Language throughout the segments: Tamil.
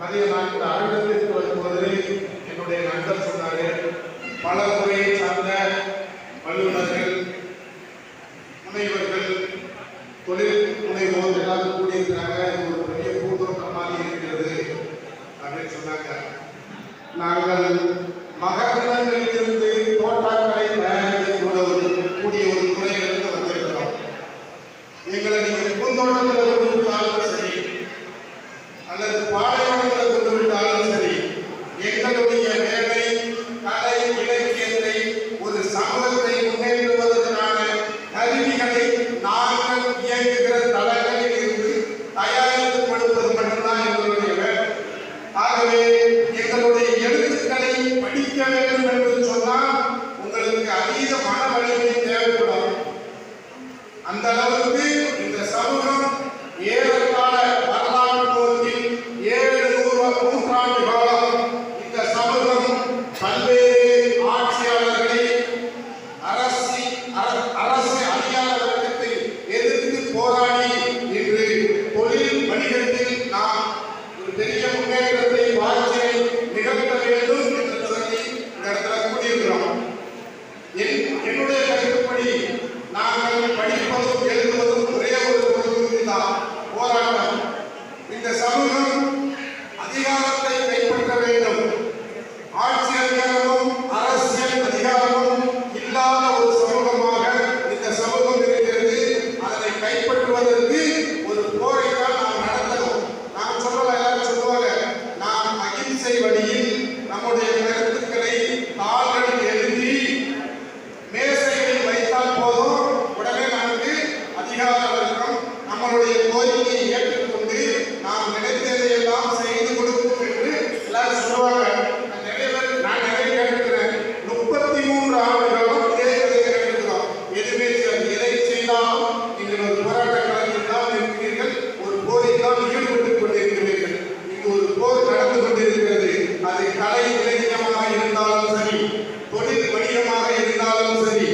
மதிய நாட்கள் அலுவலகத்திற்கு வரும்போது என்னுடைய நண்பர் சொன்னாரு, பல துறையை சார்ந்த வல்லுநர்கள், முனைவர்கள், தொழில் முனைவோர் எல்லாரும் கூடியிருக்கிறாங்க. இது ஒரு பெரிய பூந்தோட்டம் மாதிரி இருக்கிறது அப்படின்னு சொன்னாங்க. நாங்கள் மகரந்தங்களிலிருந்து தோட்டாக்களை தயாரிக்கக்கூடிய ஒரு துறையிலிருந்து வந்திருக்கிறோம். எங்களை நீங்கள் பூந்தோட்டத்தில் கொண்டு விட்டாலும் சரி அல்லது பாலைவனத்தில் கொண்டு விட்டாலும் சரி, எங்களுடைய வேலை கலை இலக்கியத்தை ஒரு சமூகத்தை முன்னேற்றுவதற்கான கருவிகளை நாங்கள் இயங்குகிற தளங்களில் இருந்து தயாரித்து கொடுப்பது மட்டும்தான் எங்களுடைய வேலை. ஆகவே எங்களுடைய எழுத்துக்களை படிக்க வேண்டும் என்று சொன்னால் உங்களுக்கு அதீத மன வலிமை தேவைப்படும். அந்த அளவுக்கு இந்த சமூகம் ஏறத்தாழ வரலாற்று போக்கில் 700 நூற்றாண்டு காலம் இந்த சமூகம் பல்வேறு ஆட்சியாளர்களை அரசு அதிகார வர்க்கத்தை எதிர்த்து போராடி இன்று தொழில் வணிகத்தில் நாம் ஒரு பெரிய முன்னேற்றத்தை வாழ்க்கையை நிகழ்த்த வேண்டும் என்று சொல்லி இந்த இடத்துல கூடியிருக்கிறோம். என்னுடைய கருத்துப்படி நாங்கள் படிப்பதும் எழுதுவதும் ஒரே ஒரு பொருள்தான், போராட்டம். இந்த சமூகம் அதிகாரத்தை கைப்பற்ற வேண்டும். ஆட்சி அதிகாரமும் அரசியல் அதிகாரமும் இல்லாத ஒரு சமூகமாக இந்த சமூகம் இருக்கிறது. அதனை கைப்பற்றுவதற்கு ஒரு போரை தான் நாம் நடத்தணும். நாம் சொல்லலாம், எல்லாரும் சொல்லுவாங்க, நாம் அகிம்சை வழியில் நம்முடைய கருத்துக்களை தாள்களில் எழுதி மேசைகளில் வைத்தால் போதும், உடனே நமக்கு அதிகார வர்க்கம் நம்மளுடைய கோரிக்கையை ஏற்றுக்கொண்டு நாம் நினைத்ததை எல்லாம் செய்து கொடுக்கும் என்று எல்லாரும் சொல்லுவாங்க. நான் நிறைய கேட்டிருக்கிறேன். 33 ஆண்டுகளும் இதே கதையை கேட்டிருக்கிறோம். எதுவுமே எதை செய்தாலும் நீங்கள் ஒரு போராட்ட களத்தில் தான் இருக்கிறீர்கள், ஒரு போரில் தான் ஈடுபட்டுக் கொண்டிருக்கிறீர்கள். இங்கு ஒரு போர் நடந்து கொண்டிருக்கிறது. அது கலை இலக்கியமாக இருந்தாலும் சரி, தொழில் வணிகமாக இருந்தாலும் சரி,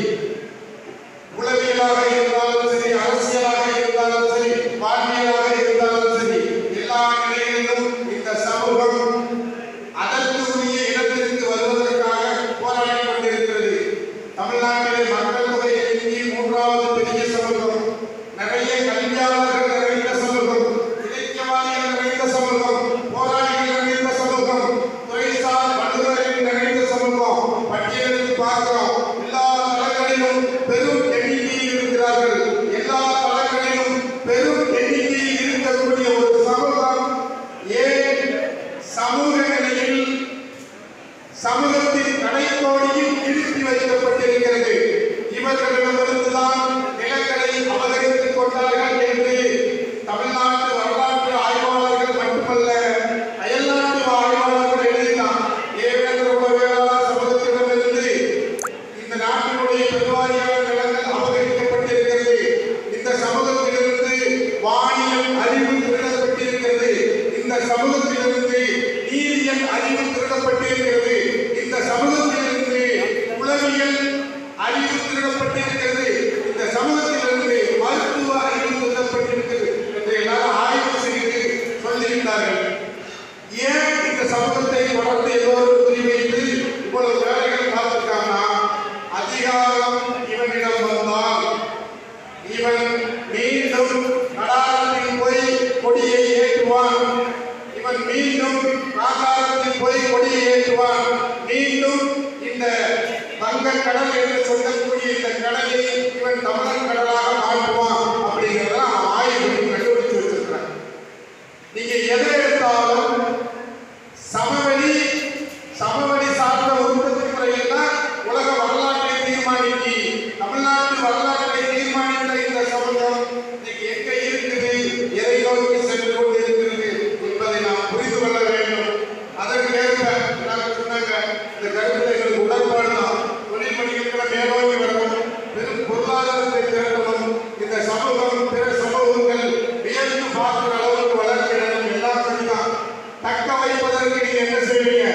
உளவியலாக இருந்தாலும் சரி, அரசியலாக இருந்தாலும் சரி, வாழ்வியலாக இருந்தாலும் சரி, எல்லா நிலைகளிலும் இந்த சமூகம் அதற்கு உரிய இடத்திற்கு வருவதற்காக போராடி கொண்டிருக்கிறது. தமிழ்நாட்டிலே மக்கள் தொகை எண்ணிக்கை 3வது பெரிய சமூகம், நிறைய கல்வியாளர்கள் நிறைந்த சமூகம், இலக்கியவாதிகள் நிறைந்த சமூகம், போராளிகள் நிறைந்த சமூகம், துறைசார் வல்லுநர்கள் நிறைந்த சமூகம். பட்டியலில் பார்க்கிறோம். எல்லா தளங்களிலும் பெரும் எண்ணிக்கையில் இருக்கிறார்கள். எல்லா தளங்களிலும் பெரும் எண்ணிக்கையில் இருக்கக்கூடிய ஒரு சமூகம் ஏன் சமூக நிலையில் சமூகத்தின் கடைக்கோடியில் நிறுத்தி வைக்கப்பட்டிருக்கிறது? இவர்களிடமிருந்துதான் நிலங்களை அபகரித்துக் கொண்டார்கள் என்று தமிழ்நாட்டு வரலாற்று ஆய்வாளர்கள் மட்டுமல்ல, அயல்நாட்டு ஆய்வாளர்கள் எழுதினார். ஏவேந்திர உலகளார் சமூகத்திடமிருந்து இந்த நாட்டினுடைய பெருவாரியான நிலங்கள் அபகரிக்கப்பட்டிருக்கிறது. இந்த சமூகத்திலிருந்து வானியல் அறிவு திருடப்பட்டிருக்கிறது. இந்த சமூகத்திலிருந்து நீதியல் அறிவு திருடப்பட்டிருக்கிறது. இந்த சமூகத்திலிருந்து உளவியல் அறிவு திருடப்பட்டிருக்கிறது. இந்த சமூகத்திலிருந்து மருத்துவ அறிவு திருடப்பட்டிருக்கிறது என்று எல்லாரும் ஆய்வு செய்து சொல்லியிருந்தார்கள். ஏன் இந்த சமூகத்தை தொடர்ந்து எல்லோரும் குறிவைத்து இவ்வளவு வேலைகள் பார்த்திருக்காங்கன்னா, அதிகாரம் இவனிடம் வந்தால் இவன் மீண்டும் கடாரத்தில் போய் கொடியை ஏற்றுவான். இவன் மீண்டும் காந்தாரத்தில் போய் கொடியை ஏற்றுவான். மீண்டும் இந்த வங்கக்கடல் என்று சொல்லக்கூடிய இந்த கடலை இவன் தமிழர் கடலாக மாற்றுவான். அப்படிங்கிறதெல்லாம் ஆய்வு கண்டுபிடிச்சு வச்சிருக்கிறான். நீங்க எதை எடுத்தாலும் சமவெளி சார்ந்த உற்பத்தி முறையில் தான் உலக வரலாற்றை தீர்மானிக்கு. தமிழ்நாட்டு வரலாற்றை தீர்மானித்த இந்த சமூகம் இன்னைக்கு எங்க இருக்குது, எதை நோக்கி சென்று கொண்டிருக்கிறது என்பதை நாம் புரிந்து கொள்ள வேண்டும். அதற்கேற்ப சொன்னாங்க, இந்த கருத்தில் எங்களுக்கு உடன்பாடு தான். தொழில் வணிகங்களை மேலோங்கி வரணும், பெரும் பொருளாதாரத்தை திரட்டணும், இந்த சமூகம் பிற சமூகங்கள் வியந்து பார்க்கிற அளவுக்கு வளர்ச்சிடணும். எல்லாம் சரிதான். தக்க வைப்பதற்கு நீங்க என்ன செய்வீங்க?